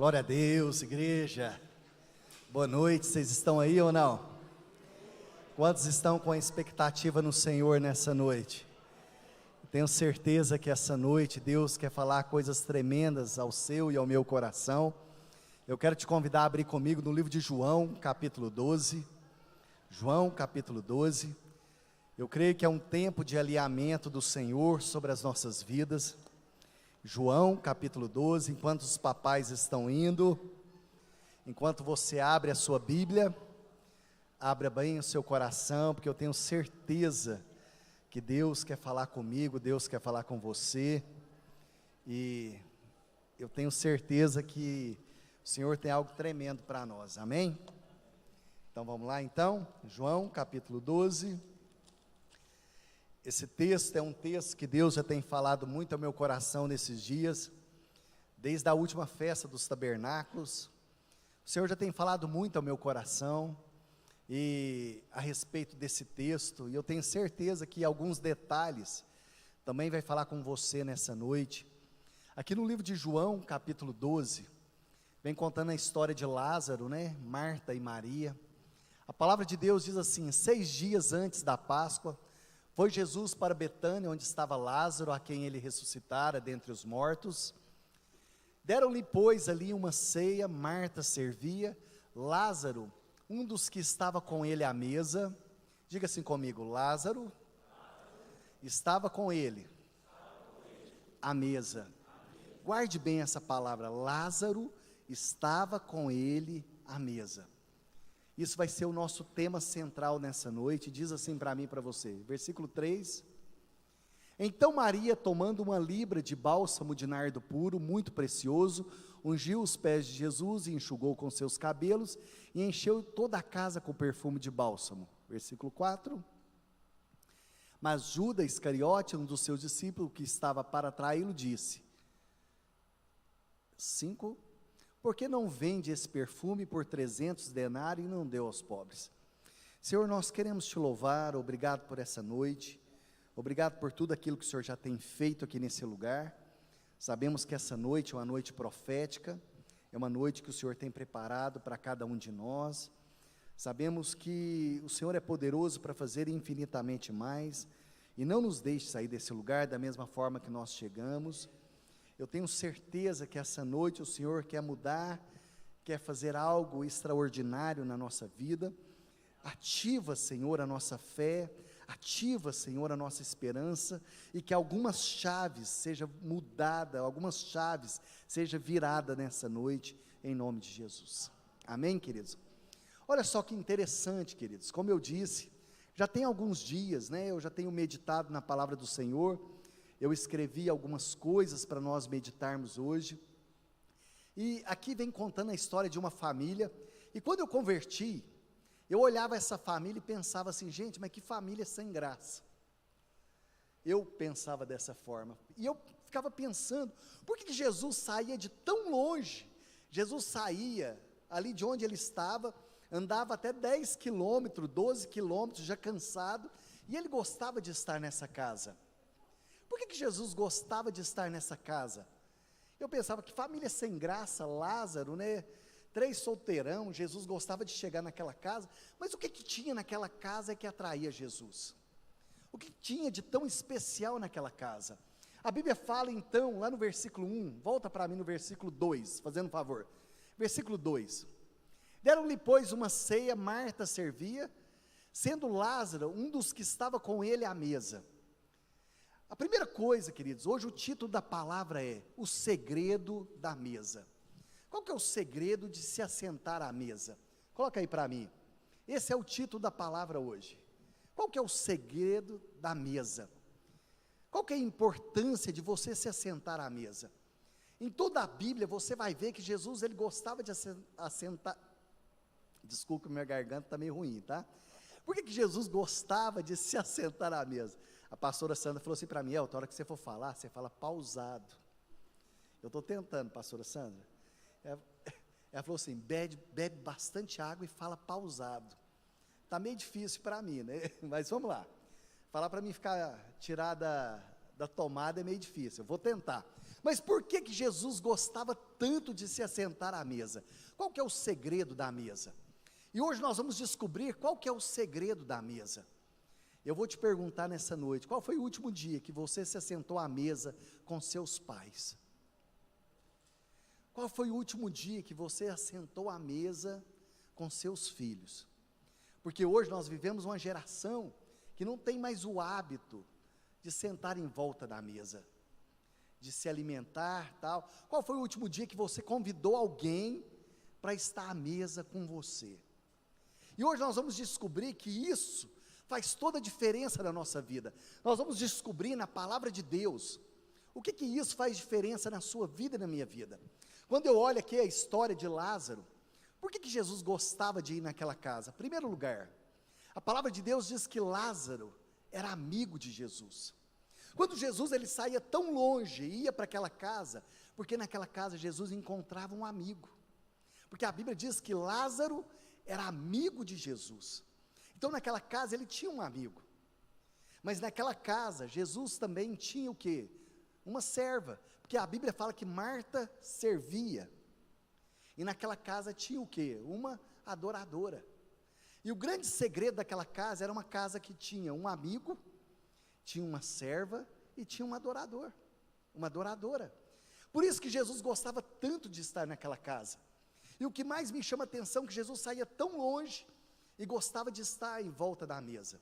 Glória a Deus, igreja. Boa noite, vocês estão aí ou não? Quantos estão com a expectativa no Senhor nessa noite? Tenho certeza que essa noite Deus quer falar coisas tremendas ao seu e ao meu coração. Eu quero te convidar a abrir comigo no livro de João, capítulo 12. João, capítulo 12. Eu creio que é um tempo de alinhamento do Senhor sobre as nossas vidas. João, capítulo 12, enquanto os papais estão indo, enquanto você abre a sua Bíblia, abra bem o seu coração, porque eu tenho certeza que Deus quer falar comigo, Deus quer falar com você, e eu tenho certeza que o Senhor tem algo tremendo para nós, amém? Então vamos lá então, João capítulo 12, esse texto é um texto que Deus já tem falado muito ao meu coração nesses dias, desde a última festa dos tabernáculos. O Senhor já tem falado muito ao meu coração, e a respeito desse texto, e eu tenho certeza que alguns detalhes também vai falar com você nessa noite. Aqui no livro de João, capítulo 12, vem contando a história de Lázaro, né? Marta e Maria. A palavra de Deus diz assim: 6 dias antes da Páscoa, foi Jesus para Betânia, onde estava Lázaro, a quem ele ressuscitara dentre os mortos. Deram-lhe, pois, ali uma ceia, Marta servia, Lázaro, um dos que estava com ele à mesa. Diga assim comigo: Lázaro estava com ele à mesa. Guarde bem essa palavra, Lázaro estava com ele à mesa. Isso vai ser o nosso tema central nessa noite. Diz assim para mim e para você, versículo 3: Então Maria, tomando uma libra de bálsamo de nardo puro, muito precioso, ungiu os pés de Jesus e enxugou com seus cabelos, e encheu toda a casa com perfume de bálsamo. Versículo 4: Mas Judas Iscariote, um dos seus discípulos que estava para traí-lo, disse: 5: Por que não vende esse perfume por 300 denários e não deu aos pobres? Senhor, nós queremos te louvar, obrigado por essa noite, obrigado por tudo aquilo que o Senhor já tem feito aqui nesse lugar. Sabemos que essa noite é uma noite profética, é uma noite que o Senhor tem preparado para cada um de nós. Sabemos que o Senhor é poderoso para fazer infinitamente mais, e não nos deixe sair desse lugar da mesma forma que nós chegamos. Eu tenho certeza que essa noite o Senhor quer mudar, quer fazer algo extraordinário na nossa vida. Ativa, Senhor, a nossa fé, ativa, Senhor, a nossa esperança, e que algumas chaves sejam mudadas, algumas chaves sejam viradas nessa noite, em nome de Jesus. Amém, queridos? Olha só que interessante, queridos, como eu disse, já tem alguns dias, né, eu já tenho meditado na palavra do Senhor. Eu escrevi algumas coisas para nós meditarmos hoje, e aqui vem contando a história de uma família. E quando eu converti, eu olhava essa família e pensava assim: gente, mas que família sem graça. Eu pensava dessa forma, e eu ficava pensando, por que Jesus saía de tão longe? Jesus saía ali de onde ele estava, andava até 10 quilômetros, 12 quilômetros, já cansado, e ele gostava de estar nessa casa. Por que Jesus gostava de estar nessa casa? Eu pensava, que família sem graça, Lázaro, né? 3 solteirão, Jesus gostava de chegar naquela casa, mas o que tinha naquela casa que atraía Jesus? O que tinha de tão especial naquela casa? A Bíblia fala então, lá no versículo 1, volta para mim no versículo 2, fazendo um favor, versículo 2, deram-lhe, pois, uma ceia, Marta servia, sendo Lázaro um dos que estava com ele à mesa. A primeira coisa, queridos, hoje o título da palavra é o segredo da mesa. Qual que é o segredo de se assentar à mesa? Coloca aí para mim, esse é o título da palavra hoje. Qual que é o segredo da mesa? Qual que é a importância de você se assentar à mesa? Em toda a Bíblia você vai ver que Jesus, ele gostava de assentar, desculpa, minha garganta está meio ruim, tá? Por que Jesus gostava de se assentar à mesa? A pastora Sandra falou assim para mim: Elton, a hora que você for falar, você fala pausado. Eu estou tentando, pastora Sandra. Ela falou assim: bebe bastante água e fala pausado. Está meio difícil para mim, né? Mas vamos lá. Falar para mim ficar tirar da tomada é meio difícil, eu vou tentar. Mas por que que Jesus gostava tanto de se assentar à mesa? Qual que é o segredo da mesa? E hoje nós vamos descobrir qual que é o segredo da mesa. Eu vou te perguntar nessa noite, qual foi o último dia que você se assentou à mesa com seus pais? Qual foi o último dia que você assentou à mesa com seus filhos? Porque hoje nós vivemos uma geração que não tem mais o hábito de sentar em volta da mesa, de se alimentar, tal. Qual foi o último dia que você convidou alguém para estar à mesa com você? E hoje nós vamos descobrir que isso faz toda a diferença na nossa vida. Nós vamos descobrir na palavra de Deus, o que que isso faz diferença na sua vida e na minha vida. Quando eu olho aqui a história de Lázaro, por que que Jesus gostava de ir naquela casa? Em primeiro lugar, a palavra de Deus diz que Lázaro era amigo de Jesus. Quando Jesus ele saía tão longe, ia para aquela casa, porque naquela casa Jesus encontrava um amigo. Porque a Bíblia diz que Lázaro era amigo de Jesus. Então naquela casa ele tinha um amigo. Mas naquela casa Jesus também tinha o quê? Uma serva. Porque a Bíblia fala que Marta servia. E naquela casa tinha o quê? Uma adoradora. E o grande segredo daquela casa era uma casa que tinha um amigo, tinha uma serva e tinha um adorador, uma adoradora. Por isso que Jesus gostava tanto de estar naquela casa. E o que mais me chama a atenção é que Jesus saía tão longe e gostava de estar em volta da mesa.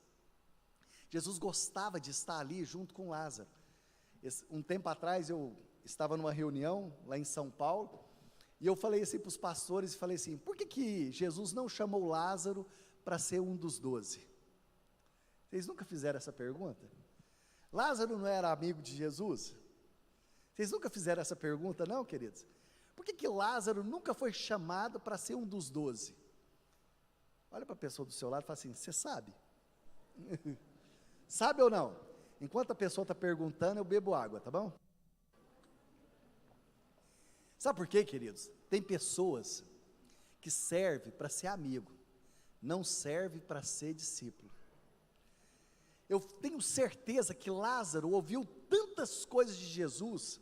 Jesus gostava de estar ali junto com Lázaro. Um tempo atrás eu estava numa reunião lá em São Paulo, e eu falei assim para os pastores, falei assim, por que que Jesus não chamou Lázaro para ser um dos 12? Vocês nunca fizeram essa pergunta? Lázaro não era amigo de Jesus? Vocês nunca fizeram essa pergunta não, queridos? Por que que Lázaro nunca foi chamado para ser um dos 12? Olha para a pessoa do seu lado e fala assim, você sabe? Sabe ou não? Enquanto a pessoa está perguntando, eu bebo água, tá bom? Sabe por quê, queridos? Tem pessoas que servem para ser amigo, não servem para ser discípulo. Eu tenho certeza que Lázaro ouviu tantas coisas de Jesus,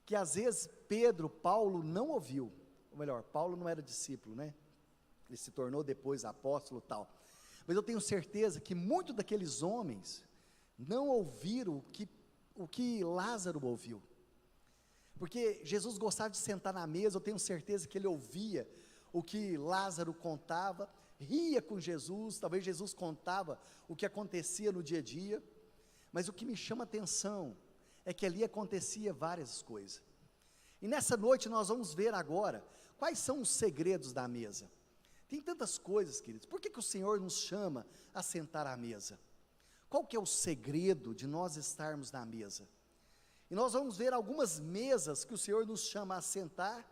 que às vezes Pedro, Paulo não ouviu. Ou melhor, Paulo não era discípulo, né? Ele se tornou depois apóstolo e tal. Mas eu tenho certeza que muitos daqueles homens não ouviram o que Lázaro ouviu. Porque Jesus gostava de sentar na mesa, eu tenho certeza que ele ouvia o que Lázaro contava, ria com Jesus, talvez Jesus contava o que acontecia no dia a dia, mas o que me chama a atenção é que ali acontecia várias coisas. E nessa noite nós vamos ver agora quais são os segredos da mesa. Tem tantas coisas, queridos, por que que o Senhor nos chama a sentar à mesa? Qual que é o segredo de nós estarmos na mesa? E nós vamos ver algumas mesas que o Senhor nos chama a sentar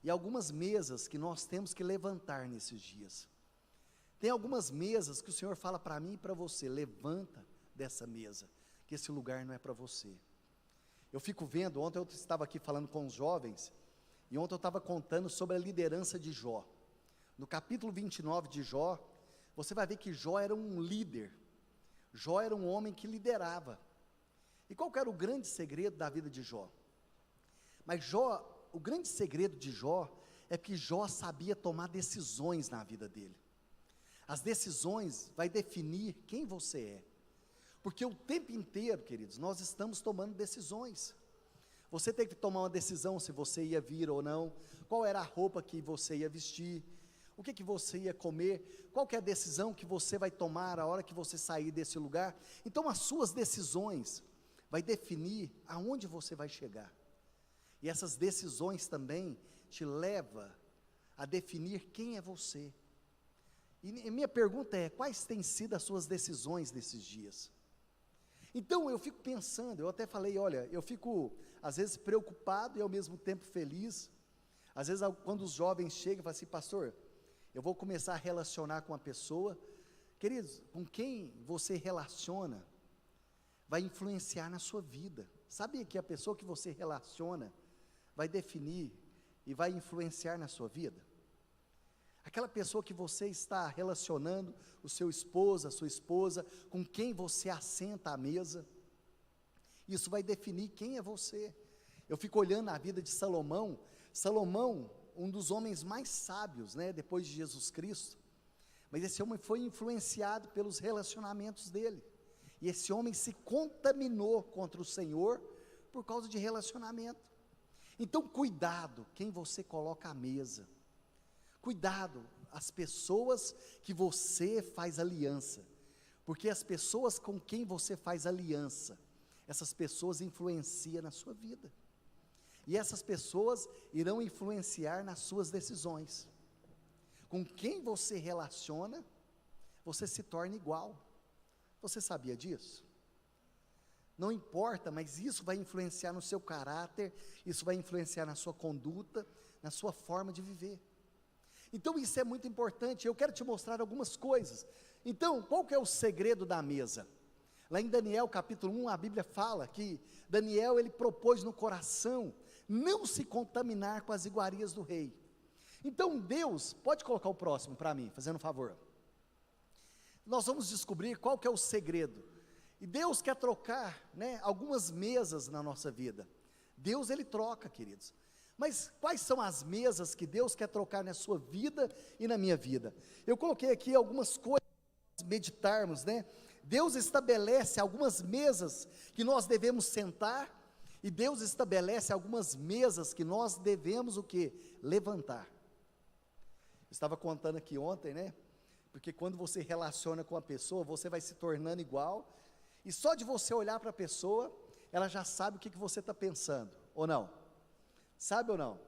e algumas mesas que nós temos que levantar nesses dias. Tem algumas mesas que o Senhor fala para mim e para você, levanta dessa mesa, que esse lugar não é para você. Eu fico vendo, ontem eu estava aqui falando com os jovens, e ontem eu estava contando sobre a liderança de Jó. No capítulo 29 de Jó, você vai ver que Jó era um líder, Jó era um homem que liderava. E qual que era o grande segredo da vida de Jó? Mas Jó, o grande segredo de Jó, é que Jó sabia tomar decisões na vida dele. As decisões vai definir quem você é. Porque o tempo inteiro, queridos, nós estamos tomando decisões. Você teve que tomar uma decisão se você ia vir ou não, qual era a roupa que você ia vestir, o que você ia comer, qual que é a decisão que você vai tomar a hora que você sair desse lugar. Então as suas decisões vai definir aonde você vai chegar. E essas decisões também te levam a definir quem é você. E minha pergunta é, quais têm sido as suas decisões nesses dias? Então eu fico pensando, eu até falei, olha, eu fico às vezes preocupado e ao mesmo tempo feliz. Às vezes quando os jovens chegam e falam assim, pastor, eu vou começar a relacionar com a pessoa. Queridos, com quem você relaciona vai influenciar na sua vida. Sabe que a pessoa que você relaciona vai definir e vai influenciar na sua vida? Aquela pessoa que você está relacionando, o seu esposo, a sua esposa, com quem você assenta à mesa, isso vai definir quem é você. Eu fico olhando a vida de Salomão. Salomão, um dos homens mais sábios, né, depois de Jesus Cristo. Mas esse homem foi influenciado pelos relacionamentos dele. E esse homem se contaminou contra o Senhor por causa de relacionamento. Então, cuidado quem você coloca à mesa. Cuidado as pessoas que você faz aliança. Porque as pessoas com quem você faz aliança, essas pessoas influenciam na sua vida. E essas pessoas irão influenciar nas suas decisões. Com quem você relaciona, você se torna igual. Você sabia disso? Não importa, mas isso vai influenciar no seu caráter, isso vai influenciar na sua conduta, na sua forma de viver. Então isso é muito importante. Eu quero te mostrar algumas coisas. Então, qual que é o segredo da mesa? Lá em Daniel capítulo 1, a Bíblia fala que Daniel, ele propôs no coração não se contaminar com as iguarias do rei. Então Deus, pode colocar o próximo para mim, fazendo um favor. Nós vamos descobrir qual que é o segredo. E Deus quer trocar, né, algumas mesas na nossa vida. Deus, ele troca, queridos. Mas quais são as mesas que Deus quer trocar na sua vida e na minha vida? Eu coloquei aqui algumas coisas para meditarmos, né? Deus estabelece algumas mesas que nós devemos sentar, e Deus estabelece algumas mesas que nós devemos o quê? Levantar. Eu estava contando aqui ontem, né? Porque quando você relaciona com a pessoa, você vai se tornando igual, e só de você olhar para a pessoa, ela já sabe o que você está pensando, ou não? Sabe ou não?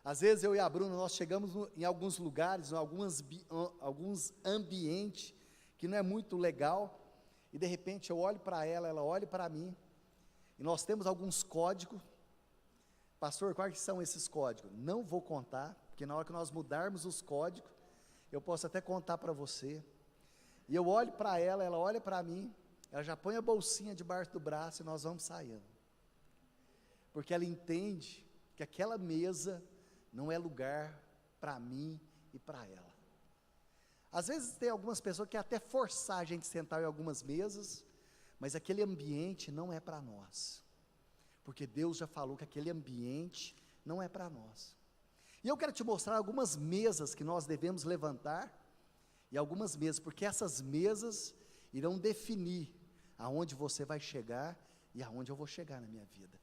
Às vezes eu e a Bruna, nós chegamos em alguns lugares, em alguns ambientes, que não é muito legal, e de repente eu olho para ela, ela olha para mim, e nós temos alguns códigos. Pastor, quais são esses códigos? Não vou contar, porque na hora que nós mudarmos os códigos, eu posso até contar para você. E eu olho para ela, ela olha para mim, ela já põe a bolsinha debaixo do braço e nós vamos saindo. Porque ela entende que aquela mesa não é lugar para mim e para ela. Às vezes tem algumas pessoas que querem até forçar a gente a sentar em algumas mesas, mas aquele ambiente não é para nós, porque Deus já falou que aquele ambiente não é para nós. E eu quero te mostrar algumas mesas que nós devemos levantar, e algumas mesas, porque essas mesas irão definir aonde você vai chegar, e aonde eu vou chegar na minha vida.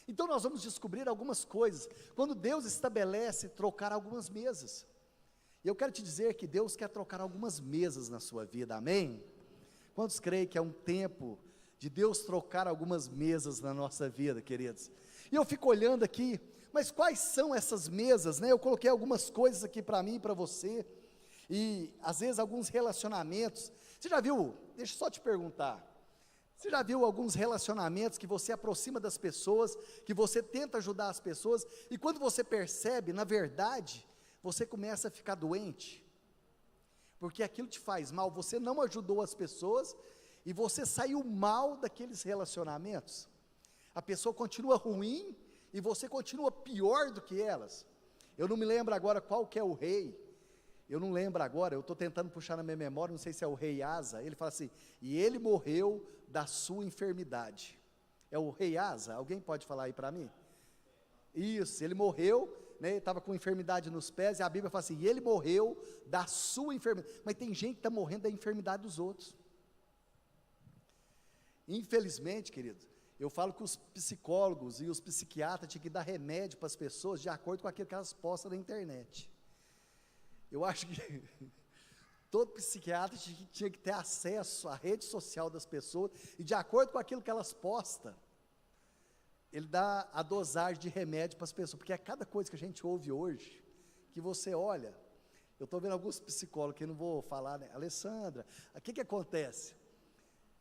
Então nós vamos descobrir algumas coisas, quando Deus estabelece trocar algumas mesas. E eu quero te dizer que Deus quer trocar algumas mesas na sua vida, amém? Quantos creem que é um tempo de Deus trocar algumas mesas na nossa vida, queridos? E eu fico olhando aqui, mas quais são essas mesas, né? Eu coloquei algumas coisas aqui para mim e para você, e às vezes alguns relacionamentos. Você já viu, deixa eu só te perguntar, você já viu alguns relacionamentos que você aproxima das pessoas, que você tenta ajudar as pessoas, e quando você percebe, na verdade, você começa a ficar doente, porque aquilo te faz mal, você não ajudou as pessoas, e você saiu mal daqueles relacionamentos, a pessoa continua ruim, e você continua pior do que elas. Eu não me lembro agora qual que é o rei, eu não lembro agora, eu estou tentando puxar na minha memória, não sei se é o rei Asa, ele fala assim, e ele morreu da sua enfermidade. É o rei Asa? Alguém pode falar aí para mim? Isso, ele morreu, né, estava com enfermidade nos pés, e a Bíblia fala assim, e ele morreu da sua enfermidade. Mas tem gente que está morrendo da enfermidade dos outros. Infelizmente, querido, eu falo que os psicólogos e os psiquiatras tinham que dar remédio para as pessoas de acordo com aquilo que elas postam na internet. Eu acho que todo psiquiatra tinha que ter acesso à rede social das pessoas, e de acordo com aquilo que elas postam, ele dá a dosagem de remédio para as pessoas, porque é cada coisa que a gente ouve hoje, que você olha, eu estou vendo alguns psicólogos, que eu não vou falar, né? Alessandra, o que acontece?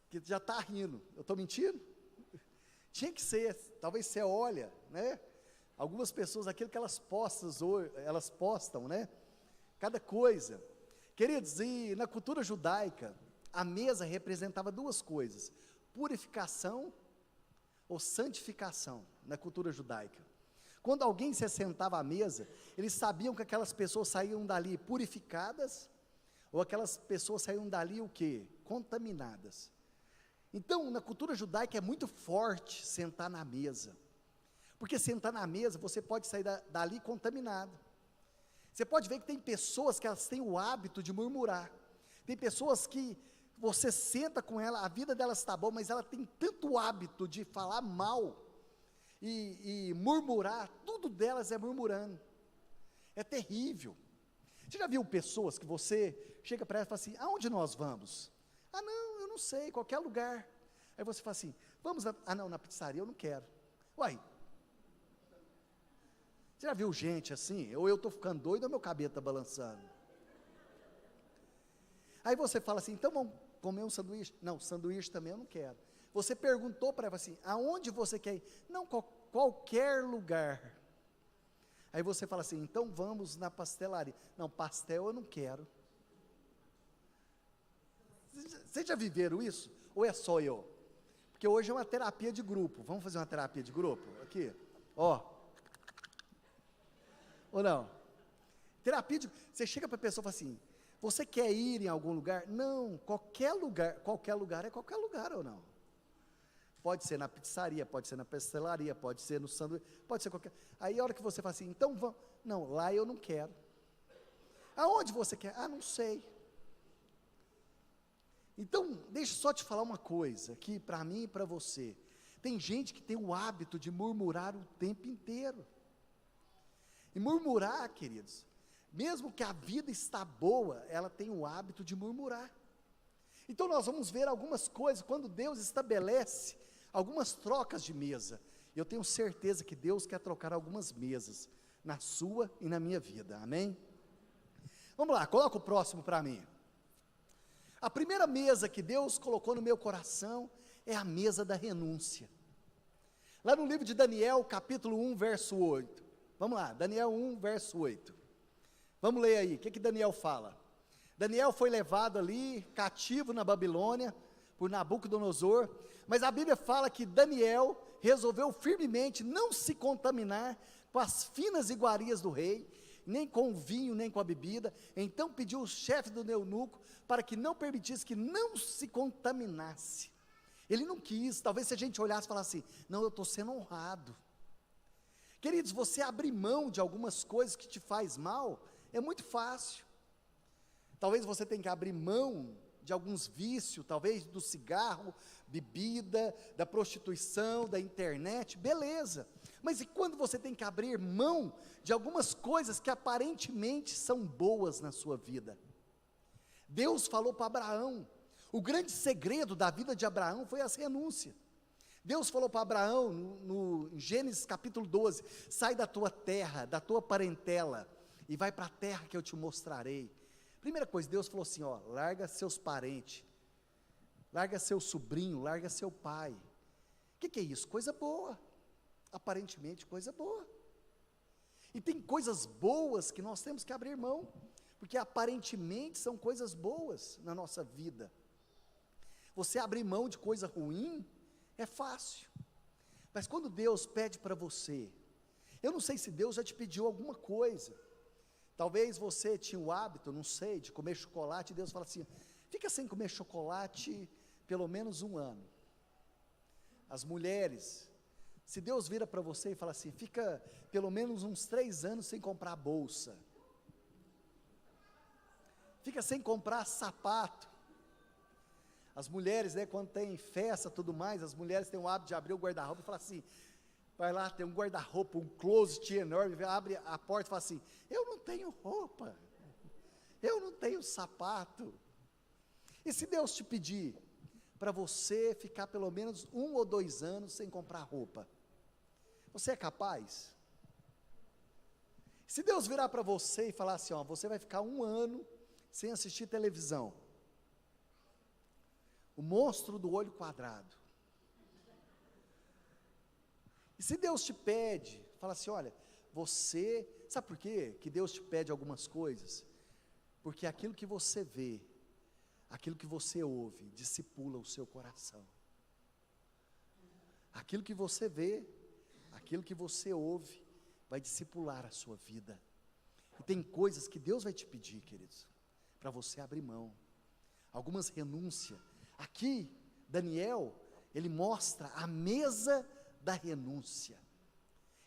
Que já está rindo, eu estou mentindo? Tinha que ser, talvez você olha, né? Algumas pessoas, aquilo que elas postam, né? Cada coisa. Queridos, e na cultura judaica, a mesa representava duas coisas, purificação ou santificação, na cultura judaica. Quando alguém se sentava à mesa, eles sabiam que aquelas pessoas saíam dali purificadas, ou aquelas pessoas saíam dali o quê? Contaminadas. Então, na cultura judaica é muito forte sentar na mesa, Porque sentar na mesa, você pode sair dali contaminado. Você pode ver que tem pessoas que elas têm o hábito de murmurar. Tem pessoas que você senta com ela, a vida delas está boa, mas ela tem tanto hábito de falar mal e murmurar, tudo delas é murmurando. É terrível. Você já viu pessoas que você chega para ela e fala assim, aonde nós vamos? Ah não, eu não sei, qualquer lugar. Aí você fala assim, vamos na pizzaria, eu não quero. Uai, você já viu gente assim? Ou eu estou ficando doido ou meu cabelo está balançando? Aí você fala assim, então vamos comer um sanduíche? Não, sanduíche também eu não quero. Você perguntou para ela assim, aonde você quer ir? Não, qualquer lugar. Aí você fala assim, então vamos na pastelaria. Não, pastel eu não quero. Vocês já viveram isso? Ou é só eu? Porque hoje é uma terapia de grupo. Vamos fazer uma terapia de grupo? Aqui, ó. Ou não? Terapia de... Você chega para a pessoa e fala assim, você quer ir em algum lugar? Não, qualquer lugar é qualquer lugar ou não? Pode ser na pizzaria, pode ser na pastelaria, pode ser no sanduíche, pode ser qualquer... Aí a hora que você fala assim, então vamos... Não, lá eu não quero. Aonde você quer? Ah, não sei. Então, deixa eu só te falar uma coisa, aqui para mim e para você. Tem gente que tem o hábito de murmurar o tempo inteiro. E murmurar, queridos, mesmo que a vida está boa, ela tem o hábito de murmurar. Então nós vamos ver algumas coisas, quando Deus estabelece algumas trocas de mesa. Eu tenho certeza que Deus quer trocar algumas mesas, na sua e na minha vida, amém? Vamos lá, coloca o próximo para mim. A primeira mesa que Deus colocou no meu coração, é a mesa da renúncia. Lá no livro de Daniel, capítulo 1, verso 8. Vamos lá, Daniel 1, verso 8. Vamos ler aí, o que Daniel fala? Daniel foi levado ali, cativo na Babilônia, por Nabucodonosor, mas a Bíblia fala que Daniel resolveu firmemente não se contaminar com as finas iguarias do rei, nem com o vinho, nem com a bebida. Então pediu o chefe do eunuco para que não permitisse que não se contaminasse. Ele não quis. Talvez se a gente olhasse e falasse assim, não, eu estou sendo honrado. Queridos, você abrir mão de algumas coisas que te faz mal, é muito fácil. Talvez você tenha que abrir mão de alguns vícios, talvez do cigarro, bebida, da prostituição, da internet, beleza. Mas e quando você tem que abrir mão de algumas coisas que aparentemente são boas na sua vida? Deus falou para Abraão, o grande segredo da vida de Abraão foi as renúncias. Deus falou para Abraão, no Gênesis capítulo 12, sai da tua terra, da tua parentela, e vai para a terra que eu te mostrarei. Primeira coisa, Deus falou assim, ó, larga seus parentes, larga seu sobrinho, larga seu pai. O que é isso? Coisa boa, aparentemente coisa boa. E tem coisas boas que nós temos que abrir mão, porque aparentemente são coisas boas na nossa vida. Você abrir mão de coisa ruim, é fácil, mas quando Deus pede para você, eu não sei se Deus já te pediu alguma coisa, talvez você tinha o hábito, não sei, de comer chocolate, e Deus fala assim, fica sem comer chocolate pelo menos 1 ano, as mulheres, se Deus vira para você e fala assim, fica pelo menos uns 3 anos sem comprar bolsa, fica sem comprar sapato. As mulheres, né, quando tem festa, tudo mais, as mulheres têm o hábito de abrir o guarda-roupa e falar assim, vai lá, tem um guarda-roupa, um closet enorme, abre a porta e fala assim, eu não tenho roupa, eu não tenho sapato. E se Deus te pedir para você ficar pelo menos 1 ou 2 anos sem comprar roupa, você é capaz? Se Deus virar para você e falar assim, ó, você vai ficar 1 ano sem assistir televisão, o monstro do olho quadrado. E se Deus te pede, fala assim, olha, você, sabe por quê que Deus te pede algumas coisas? Porque aquilo que você vê, aquilo que você ouve, discipula o seu coração. Aquilo que você vê, aquilo que você ouve, vai discipular a sua vida. E tem coisas que Deus vai te pedir, queridos, para você abrir mão. Algumas renúncias. Aqui, Daniel, ele mostra a mesa da renúncia.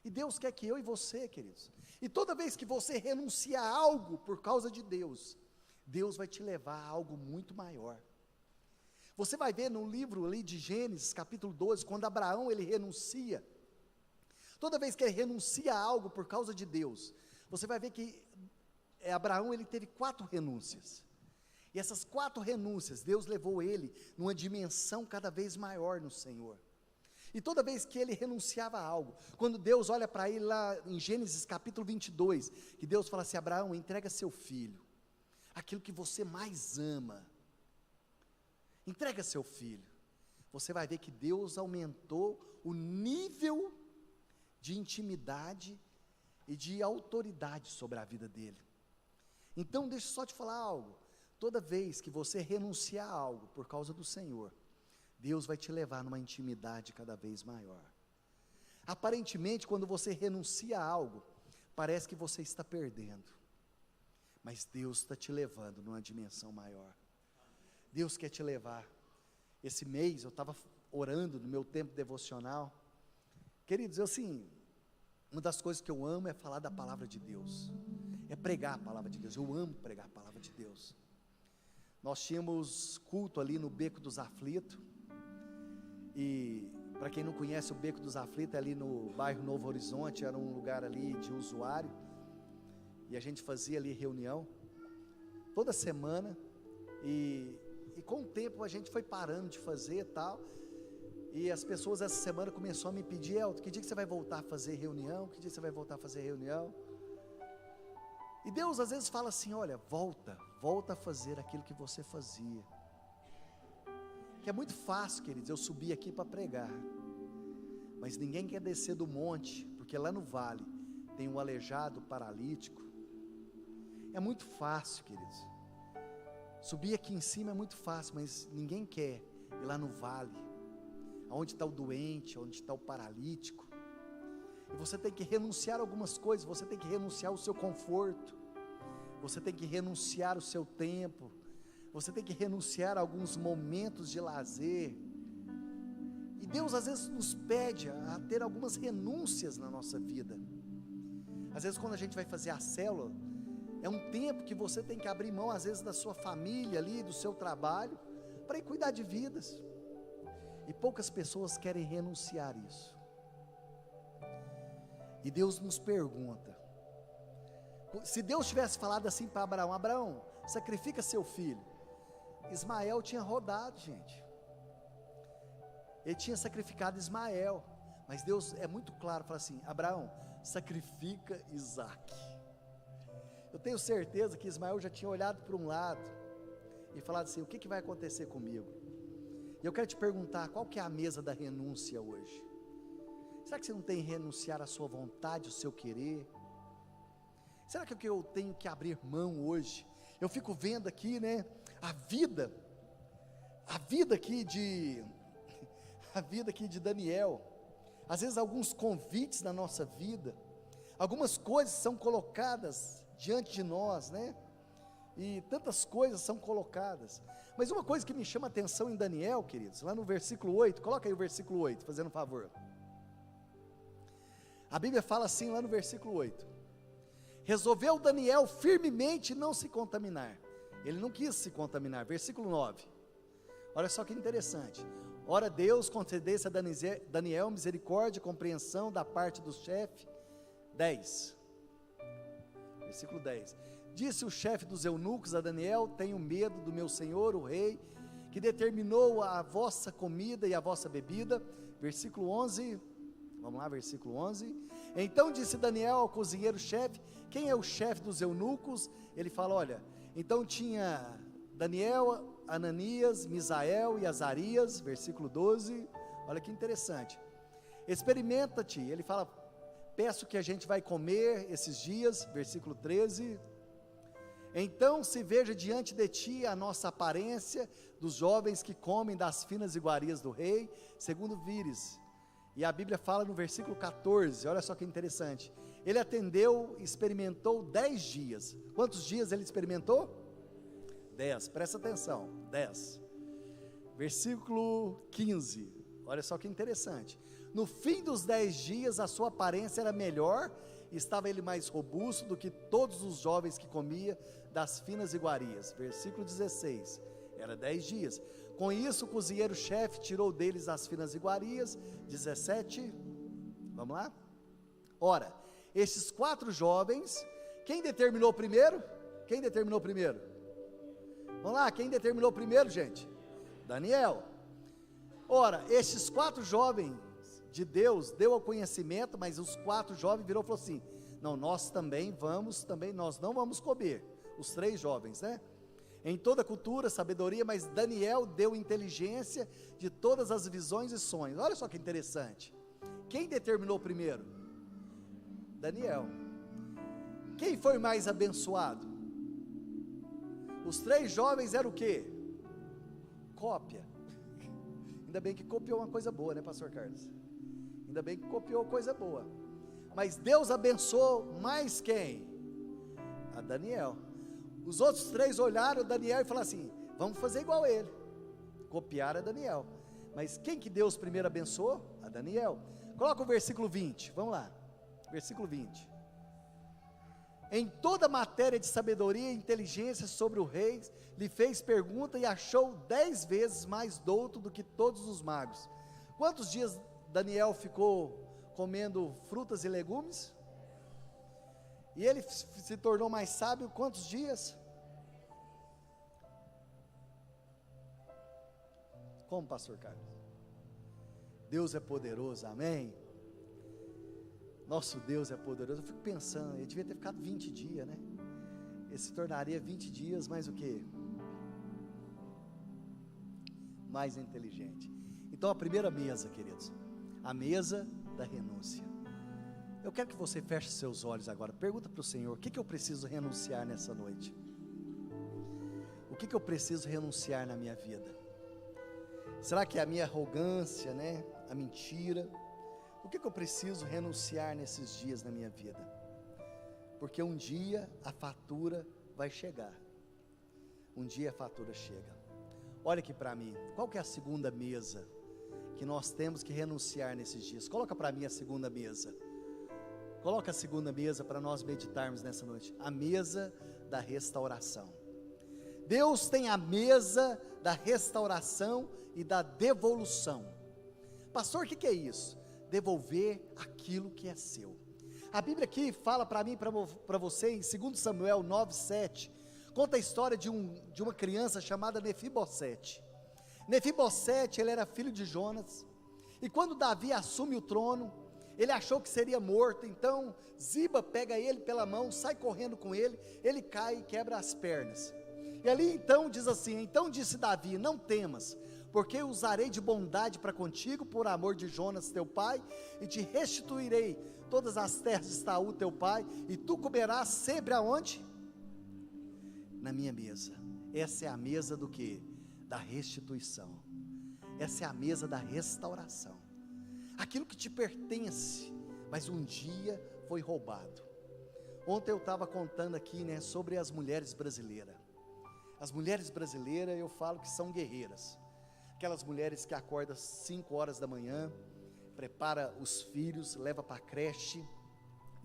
E Deus quer que eu e você, queridos, e toda vez que você renuncia a algo por causa de Deus, Deus vai te levar a algo muito maior. Você vai ver no livro ali de Gênesis, capítulo 12, quando Abraão ele renuncia, toda vez que ele renuncia a algo por causa de Deus, você vai ver que Abraão ele teve 4 renúncias, e essas 4 renúncias, Deus levou ele numa dimensão cada vez maior no Senhor. E toda vez que ele renunciava a algo, quando Deus olha para ele lá em Gênesis capítulo 22, que Deus fala assim: Abraão, entrega seu filho, aquilo que você mais ama, entrega seu filho. Você vai ver que Deus aumentou o nível de intimidade e de autoridade sobre a vida dele. Então deixa eu só te falar algo, toda vez que você renunciar a algo por causa do Senhor, Deus vai te levar numa intimidade cada vez maior. Aparentemente, quando você renuncia a algo, parece que você está perdendo, mas Deus está te levando numa dimensão maior. Deus quer te levar. Esse mês eu estava orando no meu tempo devocional, queridos, uma das coisas que eu amo é falar da palavra de Deus, é pregar a palavra de Deus. Eu amo pregar a palavra de Deus. Nós tínhamos culto ali no Beco dos Aflitos, e para quem não conhece, o Beco dos Aflitos é ali no bairro Novo Horizonte, era um lugar ali de usuário, e a gente fazia ali reunião, toda semana, e com o tempo a gente foi parando de fazer e tal, e as pessoas essa semana começaram a me pedir: Elton, que dia que você vai voltar a fazer reunião? Que dia você vai voltar a fazer reunião? E Deus às vezes fala assim: olha, volta a fazer aquilo que você fazia. Que é muito fácil, queridos, eu subir aqui para pregar, mas ninguém quer descer do monte, porque lá no vale tem um aleijado, paralítico. É muito fácil, queridos, subir aqui em cima é muito fácil, mas ninguém quer ir lá no vale, onde está o doente, onde está o paralítico. E você tem que renunciar a algumas coisas, você tem que renunciar ao seu conforto, você tem que renunciar o seu tempo, você tem que renunciar a alguns momentos de lazer. E Deus às vezes nos pede a ter algumas renúncias na nossa vida. Às vezes quando a gente vai fazer a célula, é um tempo que você tem que abrir mão às vezes da sua família ali, do seu trabalho, para ir cuidar de vidas. E poucas pessoas querem renunciar isso. E Deus nos pergunta, se Deus tivesse falado assim para Abraão: Abraão, sacrifica seu filho. Ismael tinha rodado, gente. Ele tinha sacrificado Ismael, mas Deus é muito claro, fala assim: Abraão, sacrifica Isaque. Eu tenho certeza que Ismael já tinha olhado para um lado e falado assim: o que vai acontecer comigo? E eu quero te perguntar, qual que é a mesa da renúncia hoje? Será que você não tem que renunciar à sua vontade, ao seu querer? Será que eu tenho que abrir mão hoje? Eu fico vendo aqui, né, a vida aqui de Daniel. Às vezes alguns convites na nossa vida, algumas coisas são colocadas diante de nós, né? E tantas coisas são colocadas. Mas uma coisa que me chama a atenção em Daniel, queridos, lá no versículo 8, coloca aí o versículo 8, fazendo um favor. A Bíblia fala assim lá no versículo 8: resolveu Daniel firmemente não se contaminar. Ele não quis se contaminar. Versículo 9, olha só que interessante: ora Deus concedesse a Daniel misericórdia e compreensão da parte do chefe. 10, versículo 10, disse o chefe dos eunucos a Daniel: tenho medo do meu senhor o rei, que determinou a vossa comida e a vossa bebida. Versículo 11, vamos lá, versículo 11, então disse Daniel ao cozinheiro-chefe: quem é o chefe dos eunucos? Ele fala: olha, então tinha Daniel, Ananias, Misael e Azarias. Versículo 12, olha que interessante: experimenta-te, ele fala, peço que a gente vai comer esses dias. Versículo 13, então se veja diante de ti a nossa aparência, dos jovens que comem das finas iguarias do rei, segundo vires. E a Bíblia fala no versículo 14, olha só que interessante: ele atendeu, experimentou 10 dias. Quantos dias ele experimentou? 10, presta atenção, 10. Versículo 15, olha só que interessante: No fim dos 10 dias, a sua aparência era melhor, e estava ele mais robusto do que todos os jovens que comia das finas iguarias. Versículo 16, era 10 dias. Com isso, o cozinheiro-chefe tirou deles as finas iguarias. 17, vamos lá? Ora, estes 4 jovens, quem determinou primeiro? Quem determinou primeiro? Vamos lá, quem determinou primeiro, gente? Daniel. Ora, estes 4 jovens de Deus deu ao conhecimento, mas os 4 jovens virou e falou assim: não, nós também nós não vamos comer. Os 3 jovens, né? Em toda cultura, sabedoria, mas Daniel deu inteligência de todas as visões e sonhos. Olha só que interessante. Quem determinou primeiro? Daniel. Quem foi mais abençoado? Os 3 jovens eram o quê? Cópia. Ainda bem que copiou uma coisa boa, né, pastor Carlos? Ainda bem que copiou coisa boa. Mas Deus abençoou mais quem? A Daniel. Os outros 3 olharam a Daniel e falaram assim: vamos fazer igual a ele. Copiaram a Daniel. Mas quem que Deus primeiro abençoou? A Daniel. Coloca o versículo 20, vamos lá. Versículo 20. Em toda matéria de sabedoria e inteligência sobre o rei, lhe fez pergunta e achou 10 vezes mais douto do que todos os magos. Quantos dias Daniel ficou comendo frutas e legumes? E ele se tornou mais sábio quantos dias? Como, pastor Carlos? Deus é poderoso, amém? Nosso Deus é poderoso. Eu fico pensando, ele devia ter ficado 20 dias, né? Ele se tornaria 20 dias mais o quê? Mais inteligente. Então a primeira mesa, queridos, a mesa da renúncia. Eu quero que você feche seus olhos agora. Pergunta para o Senhor: o que eu preciso renunciar nessa noite? O que eu preciso renunciar na minha vida? Será que é a minha arrogância, né? A mentira? O que eu preciso renunciar nesses dias na minha vida? Porque um dia a fatura vai chegar. Um dia a fatura chega. Olha aqui para mim, qual que é a segunda mesa que nós temos que renunciar nesses dias? Coloca para mim a segunda mesa. Coloca a segunda mesa para nós meditarmos nessa noite. A mesa da restauração. Deus tem a mesa da restauração e da devolução. Pastor, o que é isso? Devolver aquilo que é seu. A Bíblia aqui fala para mim, para você, em 2 Samuel 9:7, conta a história de uma criança chamada Mefibosete. Mefibosete, ele era filho de Jonas, e quando Davi assume o trono, ele achou que seria morto. Então Ziba pega ele pela mão, sai correndo com ele, ele cai e quebra as pernas. E ali então diz assim: então disse Davi: não temas, porque eu usarei de bondade para contigo, por amor de Jonas teu pai, e te restituirei todas as terras de Saul teu pai, e tu comerás sempre aonde? Na minha mesa. Essa é a mesa do que? Da restituição. Essa é a mesa da restauração. Aquilo que te pertence, mas um dia foi roubado. Ontem eu estava contando aqui, né, sobre as mulheres brasileiras. As mulheres brasileiras, eu falo que são guerreiras. Aquelas mulheres que acordam às 5 horas da manhã, prepara os filhos, leva para a creche,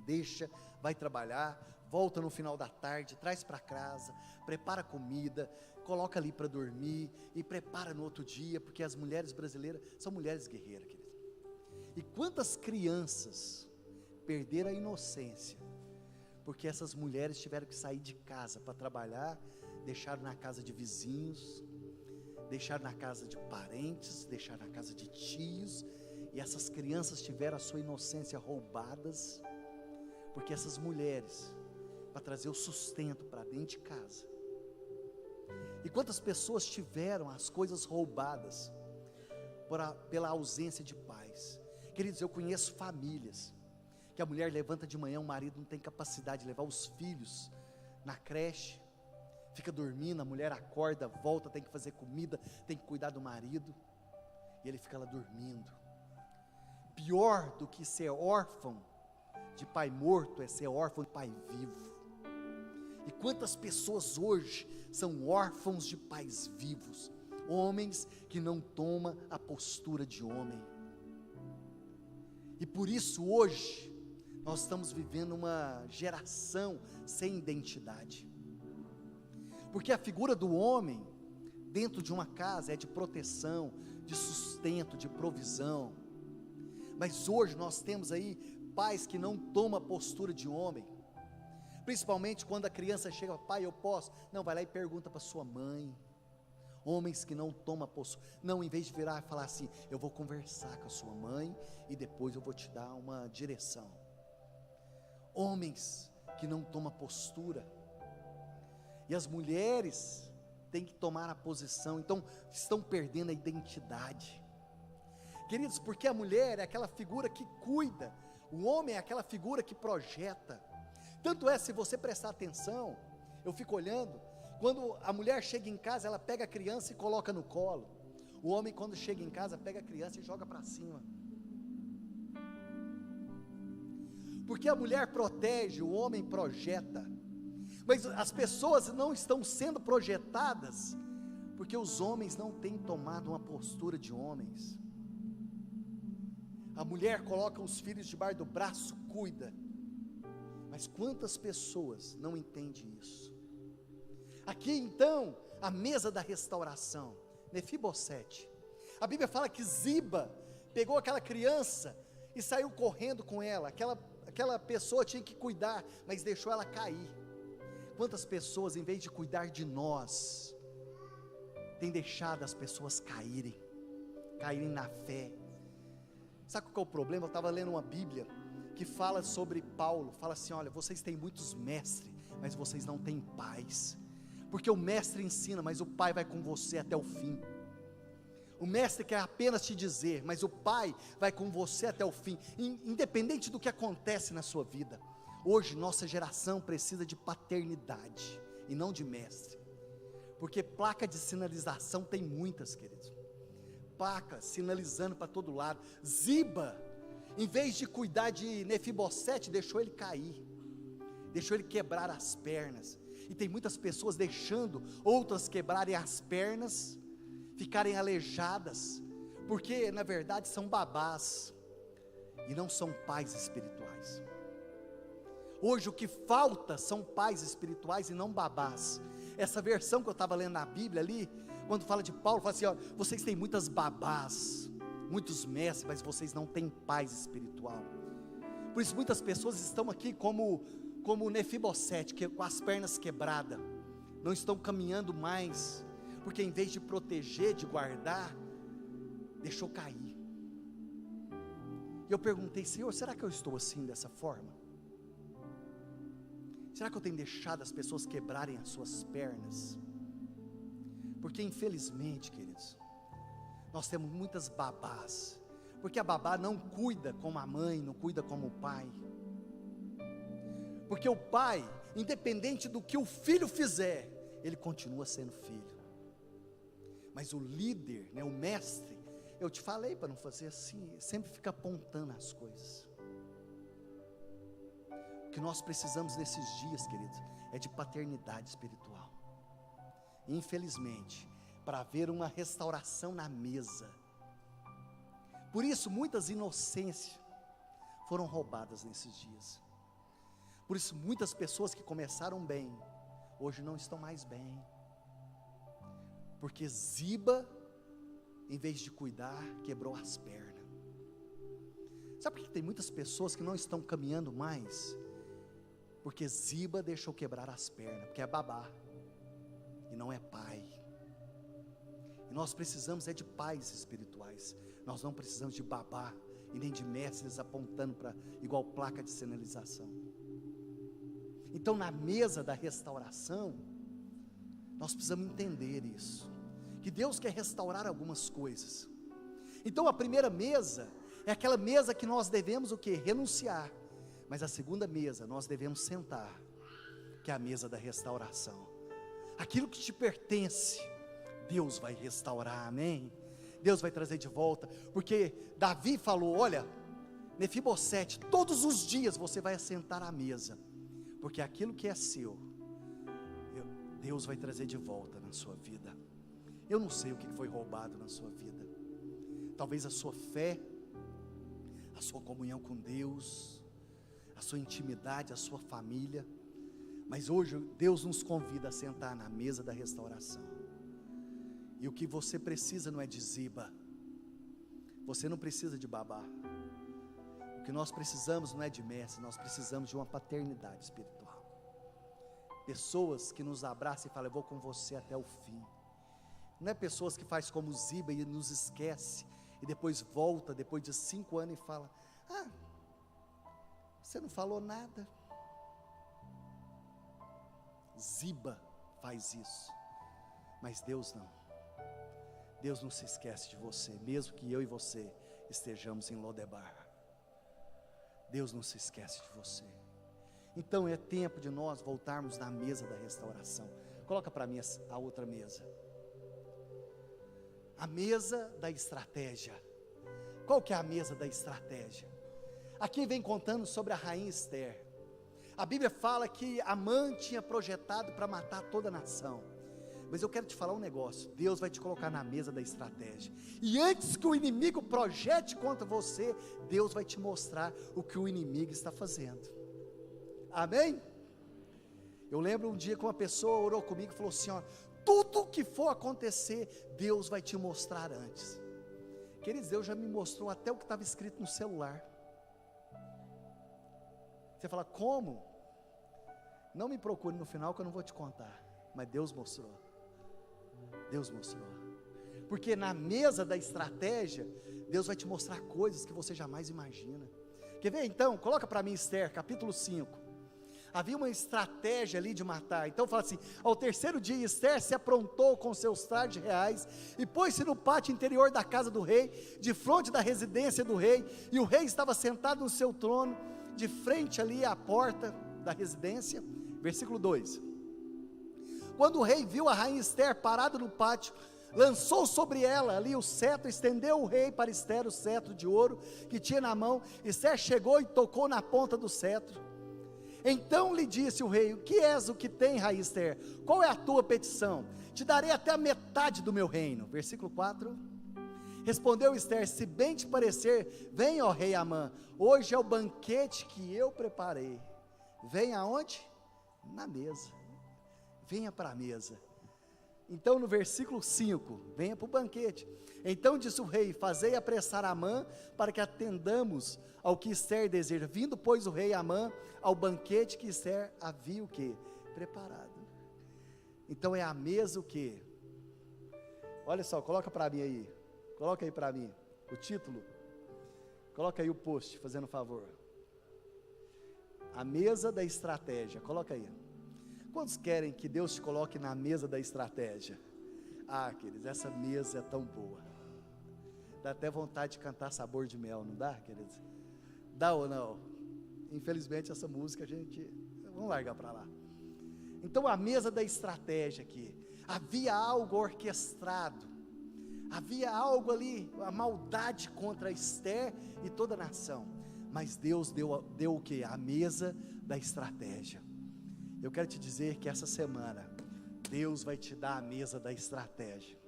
deixa, vai trabalhar, volta no final da tarde, traz para casa, prepara comida, coloca ali para dormir e prepara no outro dia, porque as mulheres brasileiras são mulheres guerreiras, querido. E quantas crianças perderam a inocência, porque essas mulheres tiveram que sair de casa para trabalhar, deixaram na casa de vizinhos, deixaram na casa de parentes, deixaram na casa de tios, e essas crianças tiveram a sua inocência roubadas, porque essas mulheres, para trazer o sustento para dentro de casa. E quantas pessoas tiveram as coisas roubadas, pela ausência de pais? Queridos, eu conheço famílias, que a mulher levanta de manhã, o marido não tem capacidade de levar os filhos na creche, fica dormindo, a mulher acorda, volta, tem que fazer comida, tem que cuidar do marido, e ele fica lá dormindo. Pior do que ser órfão de pai morto, é ser órfão de pai vivo. E quantas pessoas hoje são órfãos de pais vivos, homens que não tomam a postura de homem. E por isso hoje, nós estamos vivendo uma geração sem identidade. Porque a figura do homem, dentro de uma casa, é de proteção, de sustento, de provisão. Mas hoje nós temos aí pais que não tomam a postura de homem. Principalmente quando a criança chega, pai, eu posso? Não, vai lá e pergunta para sua mãe. Homens que não tomam a postura. Não, em vez de virar e falar assim, eu vou conversar com a sua mãe e depois eu vou te dar uma direção. Homens que não tomam postura. E as mulheres têm que tomar a posição. Então estão perdendo a identidade. Queridos, porque a mulher é aquela figura que cuida, o homem é aquela figura que projeta. Tanto é, se você prestar atenção, eu fico olhando, quando a mulher chega em casa, ela pega a criança e coloca no colo. O homem, quando chega em casa, pega a criança e joga para cima. Porque a mulher protege, o homem projeta. Mas as pessoas não estão sendo projetadas, porque os homens não têm tomado uma postura de homens. A mulher coloca os filhos debaixo do braço, cuida. Mas quantas pessoas não entendem isso? Aqui então, a mesa da restauração, Mefibosete. A Bíblia fala que Ziba pegou aquela criança e saiu correndo com ela. Aquela pessoa tinha que cuidar, mas deixou ela cair. Quantas pessoas, em vez de cuidar de nós, têm deixado as pessoas caírem na fé? Sabe qual é o problema? Eu estava lendo uma Bíblia que fala sobre Paulo, fala assim, olha, vocês têm muitos mestres, mas vocês não têm pais, porque o mestre ensina, mas o pai vai com você até o fim. O mestre quer apenas te dizer, mas o pai vai com você até o fim, independente do que acontece na sua vida. Hoje nossa geração precisa de paternidade, e não de mestre, porque placa de sinalização tem muitas, queridos, placa sinalizando para todo lado. Ziba, em vez de cuidar de Mefibosete, deixou ele cair, deixou ele quebrar as pernas. E tem muitas pessoas deixando outras quebrarem as pernas, ficarem aleijadas, porque na verdade são babás, e não são pais espirituais. Hoje o que falta são pais espirituais e não babás. Essa versão que eu estava lendo na Bíblia ali, quando fala de Paulo, fala assim, ó, vocês têm muitas babás, muitos mestres, mas vocês não têm paz espiritual. Por isso muitas pessoas estão aqui como Mefibosete, com as pernas quebradas, não estão caminhando mais, porque em vez de proteger, de guardar, deixou cair. E eu perguntei, Senhor, será que eu estou assim, dessa forma? Será que eu tenho deixado as pessoas quebrarem as suas pernas? Porque infelizmente, queridos, nós temos muitas babás, porque a babá não cuida como a mãe, não cuida como o pai. Porque o pai, independente do que o filho fizer, ele continua sendo filho. Mas o líder, o mestre, eu te falei para não fazer assim, sempre fica apontando as coisas. O que nós precisamos nesses dias, queridos, é de paternidade espiritual. Infelizmente, para haver uma restauração na mesa. Por isso, muitas inocências foram roubadas nesses dias. Por isso, muitas pessoas que começaram bem, hoje não estão mais bem. Porque Ziba, em vez de cuidar, quebrou as pernas. Sabe por que tem muitas pessoas que não estão caminhando mais? Porque Ziba deixou quebrar as pernas, porque é babá, e não é pai. E nós precisamos de pais espirituais, nós não precisamos de babá, e nem de mestres apontando para igual placa de sinalização. Então na mesa da restauração, nós precisamos entender isso, que Deus quer restaurar algumas coisas. Então a primeira mesa, é aquela mesa que nós devemos o quê? Renunciar. Mas a segunda mesa, nós devemos sentar, que é a mesa da restauração. Aquilo que te pertence, Deus vai restaurar, amém? Deus vai trazer de volta, porque Davi falou, olha, Mefibosete, todos os dias você vai assentar à mesa, porque aquilo que é seu, Deus vai trazer de volta na sua vida. Eu não sei o que foi roubado na sua vida, talvez a sua fé, a sua comunhão com Deus, a sua intimidade, a sua família. Mas hoje Deus nos convida a sentar na mesa da restauração. E o que você precisa não é de Ziba, você não precisa de babá. O que nós precisamos não é de mestre, nós precisamos de uma paternidade espiritual. Pessoas que nos abraçam e falam: eu vou com você até o fim. Não é pessoas que faz como Ziba e nos esquece, e depois volta, depois de 5 anos e fala: ah, você não falou nada. Ziba faz isso, mas Deus não. Deus não se esquece de você, mesmo que eu e você estejamos em Lodebar. Deus não se esquece de você. Então é tempo de nós voltarmos na mesa da restauração. Coloca para mim a outra mesa. A mesa da estratégia. Qual que é a mesa da estratégia? Aqui vem contando sobre a rainha Esther. A Bíblia fala que Amã tinha projetado para matar toda a nação. Mas eu quero te falar um negócio: Deus vai te colocar na mesa da estratégia. E antes que o inimigo projete contra você, Deus vai te mostrar o que o inimigo está fazendo. Amém? Eu lembro um dia que uma pessoa orou comigo e falou assim: ó, tudo que for acontecer, Deus vai te mostrar antes. Queridos, Deus já me mostrou até o que estava escrito no celular. Você fala: como? Não me procure no final que eu não vou te contar. Mas Deus mostrou. Deus mostrou. Porque na mesa da estratégia, Deus vai te mostrar coisas que você jamais imagina. Quer ver então? Coloca para mim Esther, capítulo 5. Havia uma estratégia ali de matar. Então fala assim: ao terceiro dia Esther se aprontou com seus trajes reais e pôs-se no pátio interior da casa do rei, de frente da residência do rei, e o rei estava sentado no seu trono, de frente ali à porta da residência. Versículo 2. Quando o rei viu a rainha Esther parada no pátio, lançou sobre ela ali o cetro, estendeu o rei para Esther o cetro de ouro que tinha na mão. Esther chegou e tocou na ponta do cetro. Então lhe disse o rei: o que és o que tem, rainha Esther? Qual é a tua petição? Te darei até a metade do meu reino. Versículo 4. Respondeu Esther: se bem te parecer, vem, ó rei Amã, hoje é o banquete que eu preparei. Vem aonde? Na mesa. Venha para a mesa. Então no versículo 5, venha para o banquete. Então disse o rei: fazei apressar Amã, para que atendamos ao que Esther deseja. Vindo pois o rei Amã ao banquete que Esther havia o quê? Preparado. Então é a mesa o quê? Olha só, coloca para mim aí. Coloca aí para mim o título. Coloca aí o post, fazendo um favor. A mesa da estratégia. Coloca aí. Quantos querem que Deus te coloque na mesa da estratégia? Ah, queridos, essa mesa é tão boa. Dá até vontade de cantar Sabor de Mel, não dá, queridos? Dá ou não? Infelizmente essa música a gente, vamos largar para lá. Então a mesa da estratégia aqui, havia algo orquestrado, havia algo ali, a maldade contra Esther e toda a nação, mas Deus deu o que? A mesa da estratégia. Eu quero te dizer que essa semana, Deus vai te dar a mesa da estratégia.